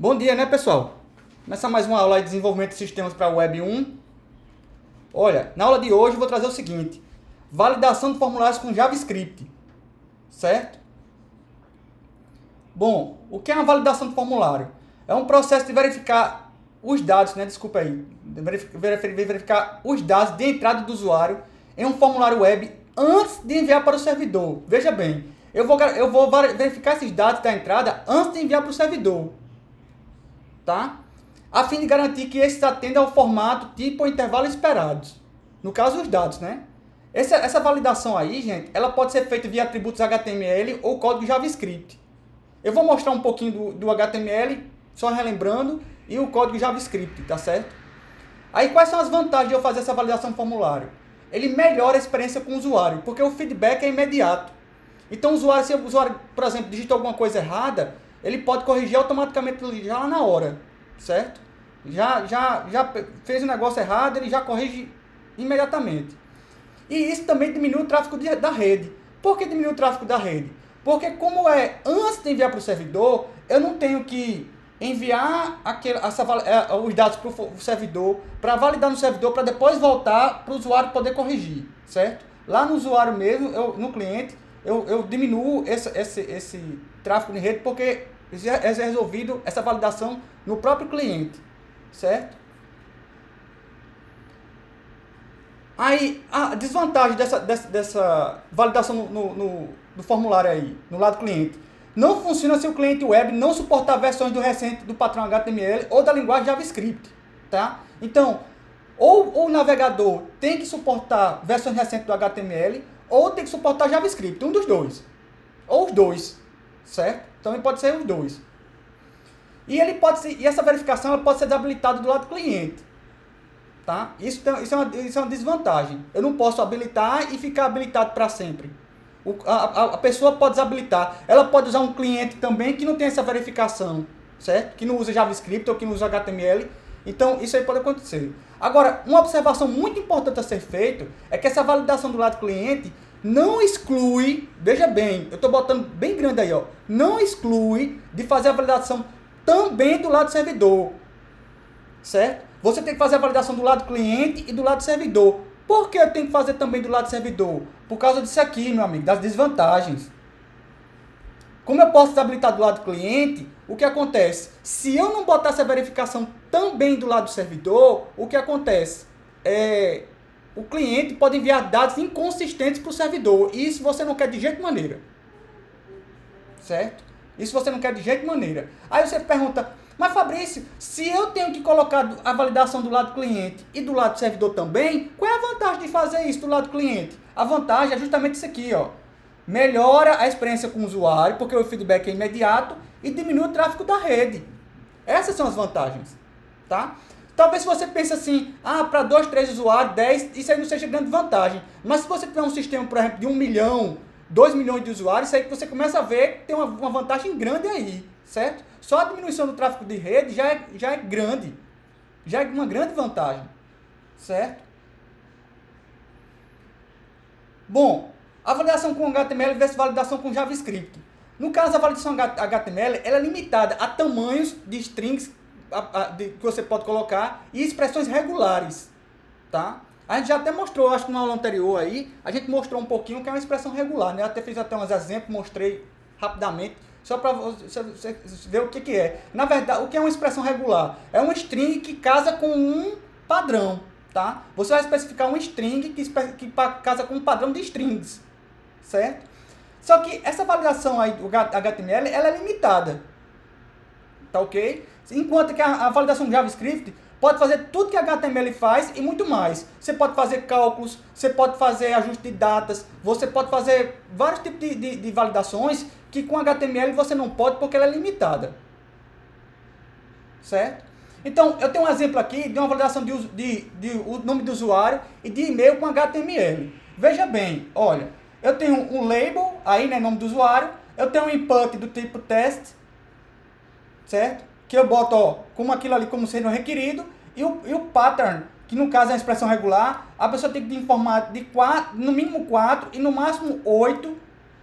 Bom dia, né, pessoal? Começa mais uma aula de desenvolvimento de sistemas para Web 1. Olha, na aula de hoje eu vou trazer o seguinte: validação de formulários com JavaScript, certo? Bom, o que é uma validação de formulário? É um processo de verificar os dados, né? Desculpa aí, verificar os dados de entrada do usuário em um formulário web antes de enviar para o servidor. Veja bem, eu vou verificar esses dados da entrada antes de enviar para o servidor, tá? A fim de garantir que esses atendam ao formato, tipo ou intervalo esperados. No caso, os dados, né? Essa validação aí, gente, ela pode ser feita via atributos HTML ou código JavaScript. Eu vou mostrar um pouquinho do HTML, só relembrando, e o código JavaScript, tá certo? Aí, quais são as vantagens de eu fazer essa validação de formulário? Ele melhora a experiência com o usuário, porque o feedback é imediato. Então, se o usuário, por exemplo, digitou alguma coisa errada, ele pode corrigir automaticamente já lá na hora, certo? Já fez um negócio errado, ele já corrige imediatamente. E isso também diminui o tráfego da rede. Por que diminui o tráfego da rede? Porque como é antes de enviar para o servidor, eu não tenho que enviar os dados para o servidor, para validar no servidor, para depois voltar para o usuário poder corrigir, certo? Lá no usuário mesmo, no cliente, eu diminuo esse tráfego de rede, porque é resolvido essa validação no próprio cliente, certo? Aí, a desvantagem dessa validação no formulário aí, no lado cliente. Não funciona se o cliente web não suportar versões do recente do padrão HTML ou da linguagem JavaScript, tá? Então, ou o navegador tem que suportar versões recentes do HTML ou tem que suportar JavaScript, um dos dois. Ou os dois, certo? Também pode ser os dois. E essa verificação ela pode ser desabilitada do lado do cliente. Tá? Isso é uma desvantagem. Eu não posso habilitar e ficar habilitado para sempre. A pessoa pode desabilitar. Ela pode usar um cliente também que não tem essa verificação, certo? Que não usa JavaScript ou que não usa HTML. Então, isso aí pode acontecer. Agora, uma observação muito importante a ser feita é que essa validação do lado cliente não exclui, veja bem, eu estou botando bem grande aí, ó, não exclui de fazer a validação também do lado servidor, certo? Você tem que fazer a validação do lado cliente e do lado servidor. Por que eu tenho que fazer também do lado servidor? Por causa disso aqui, meu amigo, das desvantagens. Como eu posso desabilitar do lado cliente, o que acontece? Se eu não botar essa verificação também do lado servidor, o que acontece? O cliente pode enviar dados inconsistentes para o servidor. E isso você não quer de jeito maneira. Certo? Isso você não quer de jeito maneira. Aí você pergunta, mas Fabrício, se eu tenho que colocar a validação do lado cliente e do lado servidor também, qual é a vantagem de fazer isso do lado cliente? A vantagem é justamente isso aqui, ó. Melhora a experiência com o usuário, porque o feedback é imediato, e diminui o tráfego da rede. Essas são as vantagens, tá? Talvez você pense assim, para 2, 3 usuários, 10, isso aí não seja grande vantagem. Mas se você tiver um sistema, por exemplo, de 1 milhão, 2 milhões de usuários, isso aí que você começa a ver que tem uma vantagem grande aí, certo? Só a diminuição do tráfego de rede já é grande. Já é uma grande vantagem, certo? Bom, a validação com HTML versus validação com JavaScript. No caso, a validação HTML ela é limitada a tamanhos de strings que você pode colocar e expressões regulares, tá? A gente já até mostrou, acho que na aula anterior aí, a gente mostrou um pouquinho o que é uma expressão regular, né? Eu até fiz até uns exemplos, mostrei rapidamente, só para você ver o que é. Na verdade, o que é uma expressão regular? É um string que casa com um padrão, tá? Você vai especificar um string que casa com um padrão de strings, certo? Só que essa validação aí do HTML, ela é limitada, tá ok? Enquanto que a validação do JavaScript pode fazer tudo que HTML faz e muito mais. Você pode fazer cálculos, você pode fazer ajuste de datas, você pode fazer vários tipos de validações que com HTML você não pode porque ela é limitada. Certo? Então, eu tenho um exemplo aqui de uma validação de o nome do usuário e de e-mail com HTML. Veja bem, olha, eu tenho um label, aí, né, nome do usuário, eu tenho um input do tipo test, certo? Que eu boto, ó, como aquilo ali como sendo requerido, e o pattern, que no caso é a expressão regular, a pessoa tem que informar no mínimo 4 e no máximo 8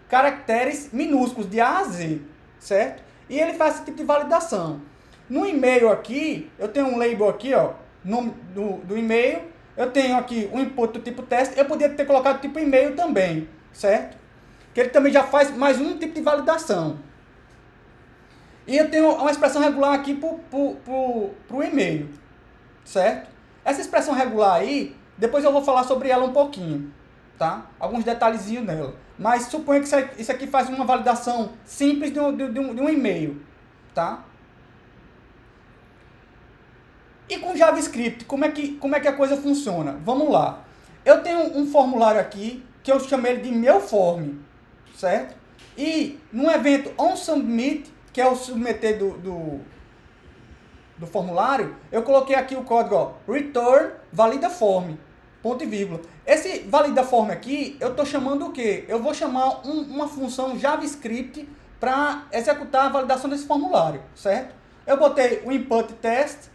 caracteres minúsculos, de A a Z, certo? E ele faz esse tipo de validação. No e-mail aqui, eu tenho um label aqui, ó, nome do e-mail, eu tenho aqui um input do tipo teste, eu poderia ter colocado tipo e-mail também, certo? Que ele também já faz mais um tipo de validação. E eu tenho uma expressão regular aqui para o e-mail, certo? Essa expressão regular aí, depois eu vou falar sobre ela um pouquinho, tá? Alguns detalhezinhos nela. Mas suponha que isso aqui faz uma validação simples de um e-mail, tá? E com JavaScript, como é que a coisa funciona? Vamos lá. Eu tenho um formulário aqui, que eu chamei de meu form, certo? E no evento onSubmit, que é o submeter do formulário, eu coloquei aqui o código, ó, return valida form, ponto e vírgula. Esse valida form aqui, eu estou chamando o quê? Eu vou chamar uma função JavaScript para executar a validação desse formulário, certo? Eu botei o input test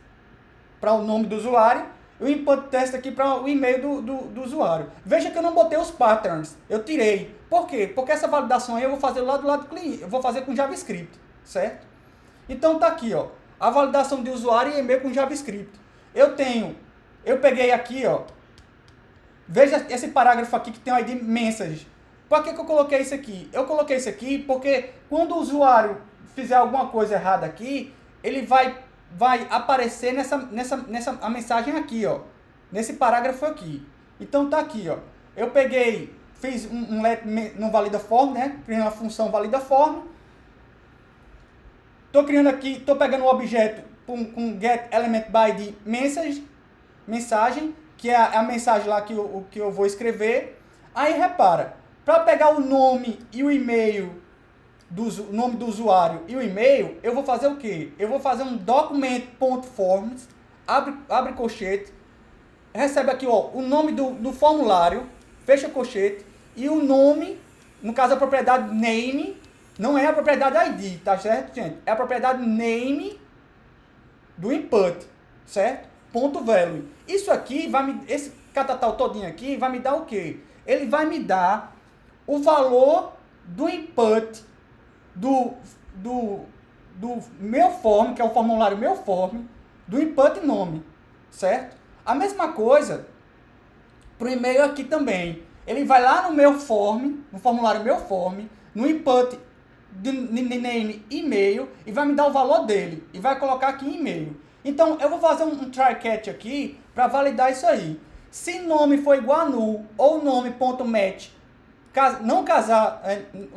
para o nome do usuário e o input test aqui para o e-mail do usuário. Veja que eu não botei os patterns, eu tirei. Por quê? Porque essa validação aí eu vou fazer lá do lado do cliente, eu vou fazer com JavaScript, certo? Então tá aqui, ó, a validação de usuário e e-mail com JavaScript. Eu peguei aqui, ó, veja esse parágrafo aqui que tem o ID message. Por que eu coloquei isso aqui? Eu coloquei isso aqui porque quando o usuário fizer alguma coisa errada aqui, ele vai aparecer a mensagem aqui, ó, nesse parágrafo aqui. Então tá aqui, ó. Eu peguei, fiz um let no valida form, né? Criei uma função valida form. Tô criando aqui, tô pegando o objeto com get element by the mensagem, que é a mensagem lá que eu vou escrever. Aí repara, para pegar o nome e o e-mail o nome do usuário e o e-mail, eu vou fazer o quê? Eu vou fazer um document.forms, abre colchete, recebe aqui, ó, o nome do formulário, fecha colchete, e o nome, no caso a propriedade name, não é a propriedade ID, tá certo, gente? É a propriedade name do input, certo? Ponto value. Isso aqui esse catatal todinho aqui vai me dar o quê? Ele vai me dar o valor do input do meu form, que é o formulário meu form, do input nome, certo? A mesma coisa para o e-mail aqui também. Ele vai lá no meu form, no formulário meu form, no input de name e-mail e vai me dar o valor dele e vai colocar aqui em e-mail. Então eu vou fazer um try catch aqui para validar isso aí. Se nome for igual a null ou nome.match não casar,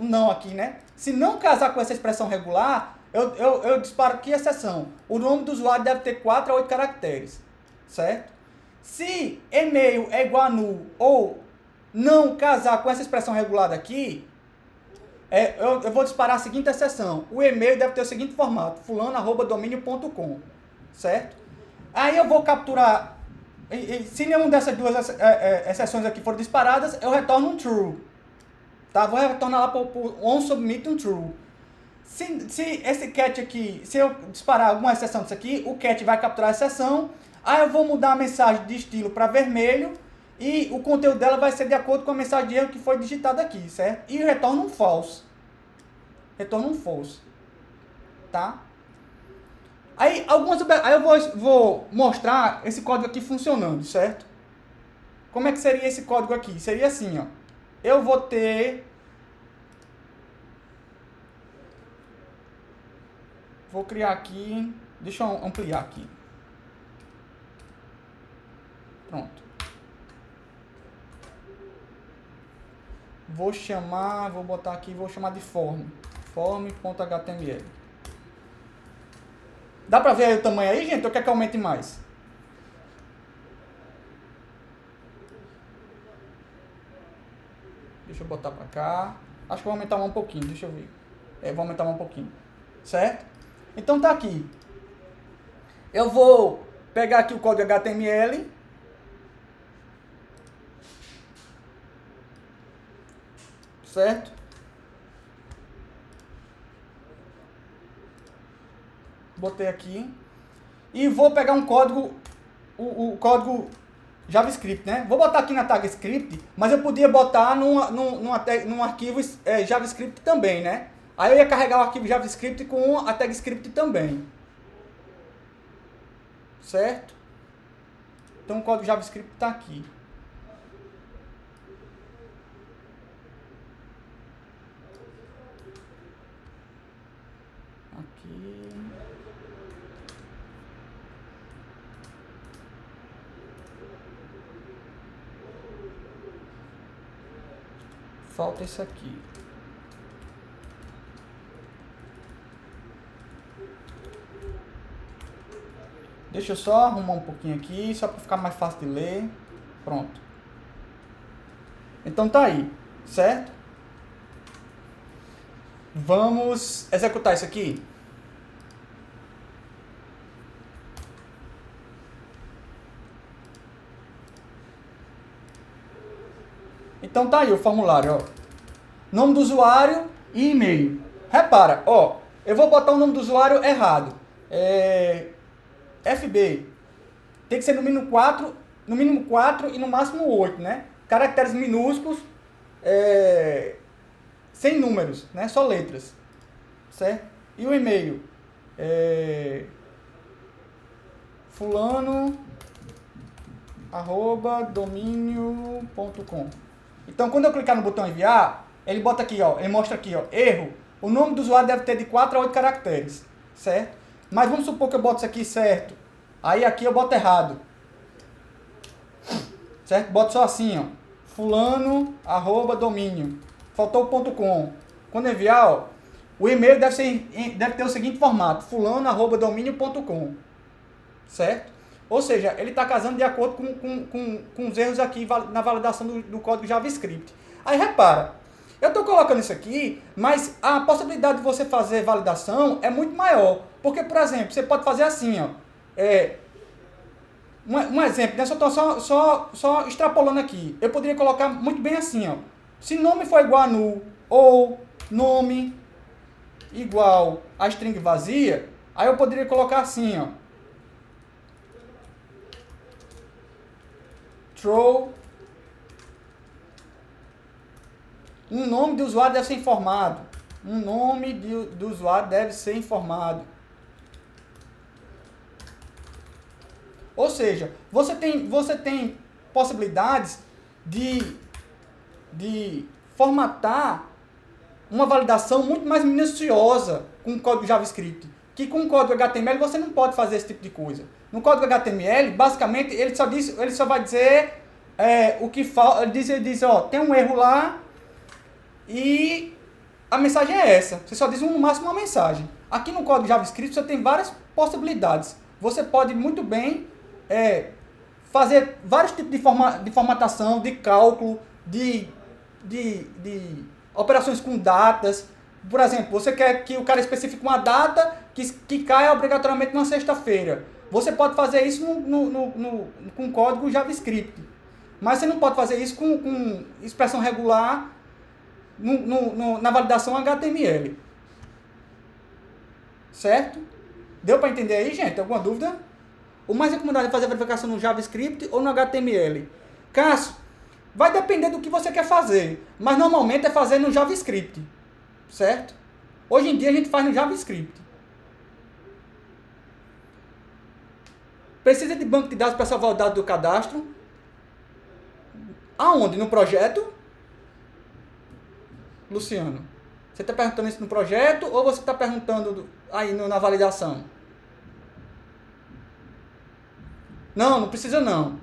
não aqui, né? Se não casar com essa expressão regular, eu disparo aqui a exceção. O nome do usuário deve ter 4 a 8 caracteres, certo? Se e-mail é igual a null ou não casar com essa expressão regular aqui, eu vou disparar a seguinte exceção. O e-mail deve ter o seguinte formato, fulano@domínio.com, certo? Aí eu vou capturar, se nenhuma dessas duas exceções aqui forem disparadas, eu retorno um true. Tá? Vou retornar lá para o onSubmit um true. Se esse catch aqui, se eu disparar alguma exceção disso aqui, o catch vai capturar a exceção. Aí eu vou mudar a mensagem de estilo para vermelho e o conteúdo dela vai ser de acordo com a mensagem de erro que foi digitada aqui, certo? E retorna um false. Retorna um false. Tá? Aí eu vou mostrar esse código aqui funcionando, certo? Como é que seria esse código aqui? Seria assim, ó. Eu vou ter... Vou criar aqui... Deixa eu ampliar aqui. Pronto. Vou botar aqui, vou chamar de form. Form.html. Dá pra ver aí o tamanho aí, gente? Ou quer que aumente mais? Deixa eu botar pra cá. Acho que vou aumentar um pouquinho, deixa eu ver. Vou aumentar um pouquinho. Certo? Então tá aqui. Eu vou pegar aqui o código HTML. Certo? Botei aqui. E vou pegar um código, o código JavaScript, né? Vou botar aqui na tag script, mas eu podia botar num arquivo JavaScript também, né? Aí eu ia carregar o arquivo JavaScript com a tag script também. certo? Então o código JavaScript está aqui. Aqui. Falta isso aqui. Deixa eu só arrumar um pouquinho aqui, só para ficar mais fácil de ler. Pronto. Então tá aí, certo? Vamos executar isso aqui. Então tá aí o formulário, ó. Nome do usuário e e-mail. Repara, ó, eu vou botar o nome do usuário errado. FB. Tem que ser no mínimo 4 e no máximo 8, né? Caracteres minúsculos, sem números, né? Só letras, certo? E o e-mail? fulano@domínio.com. Então, quando eu clicar no botão enviar, ele bota aqui, ó, ele mostra aqui, ó, erro. O nome do usuário deve ter de 4 a 8 caracteres, certo? Mas vamos supor que eu boto isso aqui certo. Aí aqui eu boto errado. Certo? Boto só assim, ó. fulano@domínio. Faltou o .com. Quando enviar, ó, o e-mail deve ter o seguinte formato: fulano@domínio.com. Certo? Ou seja, ele está casando de acordo com os erros aqui na validação do código JavaScript. Aí repara, eu estou colocando isso aqui, mas a possibilidade de você fazer validação é muito maior. Porque, por exemplo, você pode fazer assim, ó. Um exemplo, né? Só extrapolando aqui. Eu poderia colocar muito bem assim, ó. Se nome for igual a null ou nome igual a string vazia, aí eu poderia colocar assim, ó. Throw. Um nome do usuário deve ser informado. Um nome do usuário deve ser informado. Ou seja, você tem possibilidades de formatar uma validação muito mais minuciosa com o código JavaScript. Que com o código HTML você não pode fazer esse tipo de coisa. No código HTML, basicamente, ele só vai dizer o que falta. Ele diz, ó, tem um erro lá e a mensagem é essa. Você só diz no máximo uma mensagem. Aqui no código JavaScript você tem várias possibilidades. Você pode muito bem fazer vários tipos de formatação, de cálculo, de operações com datas. Por exemplo, você quer que o cara especifique uma data que caia obrigatoriamente na sexta-feira. Você pode fazer isso com código JavaScript. Mas você não pode fazer isso com expressão regular na validação HTML. Certo? Deu para entender aí, gente? Alguma dúvida? O mais recomendado é fazer a verificação no JavaScript ou no HTML? Cássio, vai depender do que você quer fazer, mas normalmente é fazer no JavaScript, certo? Hoje em dia a gente faz no JavaScript. Precisa de banco de dados para salvar o dado do cadastro? Aonde? No projeto? Luciano, você está perguntando isso no projeto ou você está perguntando aí na validação? Não precisa não.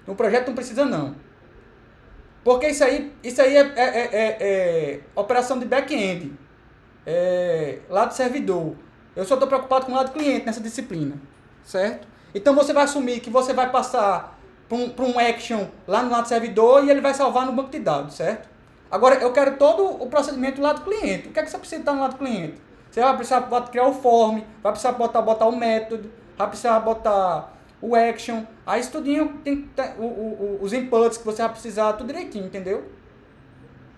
No projeto não precisa não. Porque isso aí é operação de back-end. Lado servidor. Eu só estou preocupado com o lado cliente nessa disciplina. Certo? Então você vai assumir que você vai passar para um action lá no lado servidor e ele vai salvar no banco de dados. Certo? Agora eu quero todo o procedimento do lado cliente. O que é que você precisa estar no lado cliente? Você vai precisar criar o form, vai precisar botar o método, vai precisar botar o action. Aí isso tudinho tem os inputs que você vai precisar, tudo direitinho, entendeu?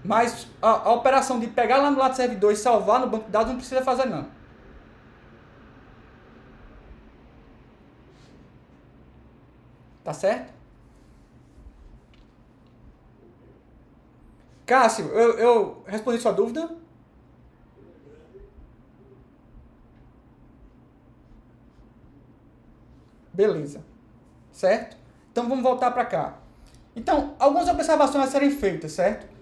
Mas a operação de pegar lá no lado servidor e salvar no banco de dados não precisa fazer não. Tá certo? Cássio, eu respondi sua dúvida? Beleza. Certo? Então vamos voltar para cá. Então, algumas observações a serem feitas, certo?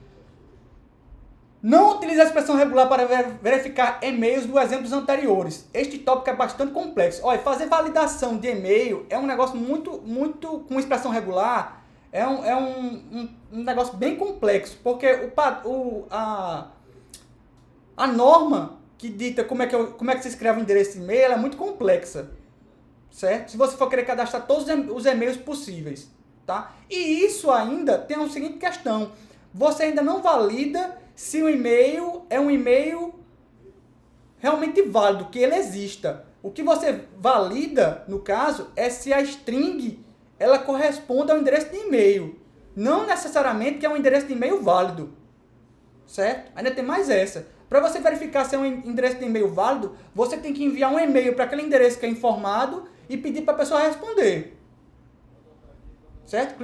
Não utilize a expressão regular para verificar e-mails dos exemplos anteriores. Este tópico é bastante complexo. Olha, fazer validação de e-mail é um negócio muito com expressão regular, é um negócio bem complexo, porque a norma que dita como é que se escreve um endereço de e-mail é muito complexa, certo? Se você for querer cadastrar todos os e-mails possíveis, tá? E isso ainda tem uma seguinte questão, você ainda não valida se o e-mail é um e-mail realmente válido, que ele exista. O que você valida, no caso, é se a string ela corresponde ao endereço de e-mail. Não necessariamente que é um endereço de e-mail válido. Certo? Ainda tem mais essa. Para você verificar se é um endereço de e-mail válido, você tem que enviar um e-mail para aquele endereço que é informado e pedir para a pessoa responder. Certo?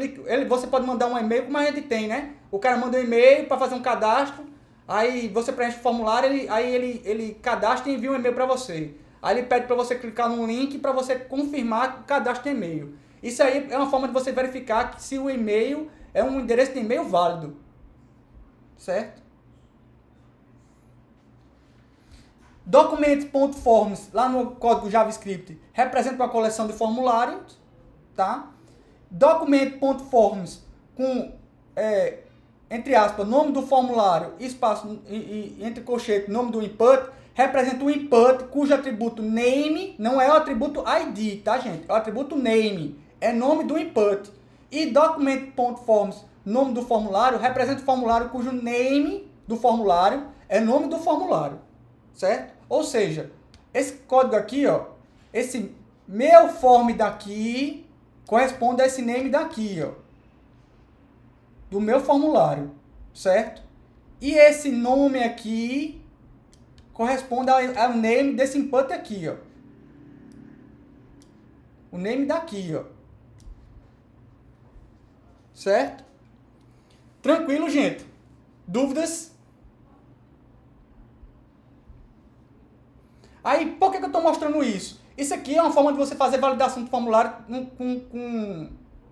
Você pode mandar um e-mail, como a gente tem, né? O cara manda um e-mail para fazer um cadastro, aí você preenche o formulário, ele cadastra e envia um e-mail para você. Aí ele pede para você clicar num link para você confirmar o cadastro de e-mail. Isso aí é uma forma de você verificar se o e-mail é um endereço de e-mail válido. Certo? Documents.forms, lá no código JavaScript, representa uma coleção de formulários, tá? Document.forms com, entre aspas, nome do formulário, espaço e entre colchete, nome do input, representa o input cujo atributo name não é o atributo ID, tá, gente? É o atributo name, é nome do input. E document.forms, nome do formulário, representa o formulário cujo name do formulário é nome do formulário, certo? Ou seja, esse código aqui, ó, esse meu form daqui corresponde a esse name daqui, ó, do meu formulário, certo? E esse nome aqui corresponde ao name desse input aqui, ó. O name daqui, ó. Certo? Tranquilo, gente? Dúvidas? Aí, por que eu estou mostrando isso? Isso aqui é uma forma de você fazer validação do formulário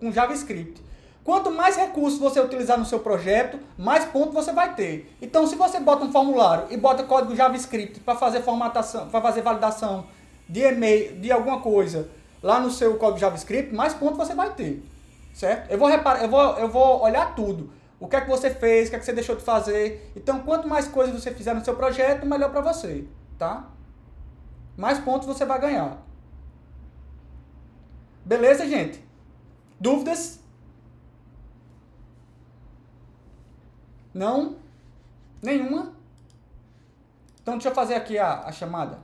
com JavaScript. Quanto mais recursos você utilizar no seu projeto, mais pontos você vai ter. Então, se você bota um formulário e bota código JavaScript para fazer formatação, para fazer validação de e-mail, de alguma coisa, lá no seu código JavaScript, mais pontos você vai ter. Certo? Eu vou olhar tudo. O que é que você fez, o que é que você deixou de fazer. Então, quanto mais coisas você fizer no seu projeto, melhor para você. Tá? Mais pontos você vai ganhar. Beleza, gente? Dúvidas? Não? Nenhuma? Então deixa eu fazer aqui a chamada.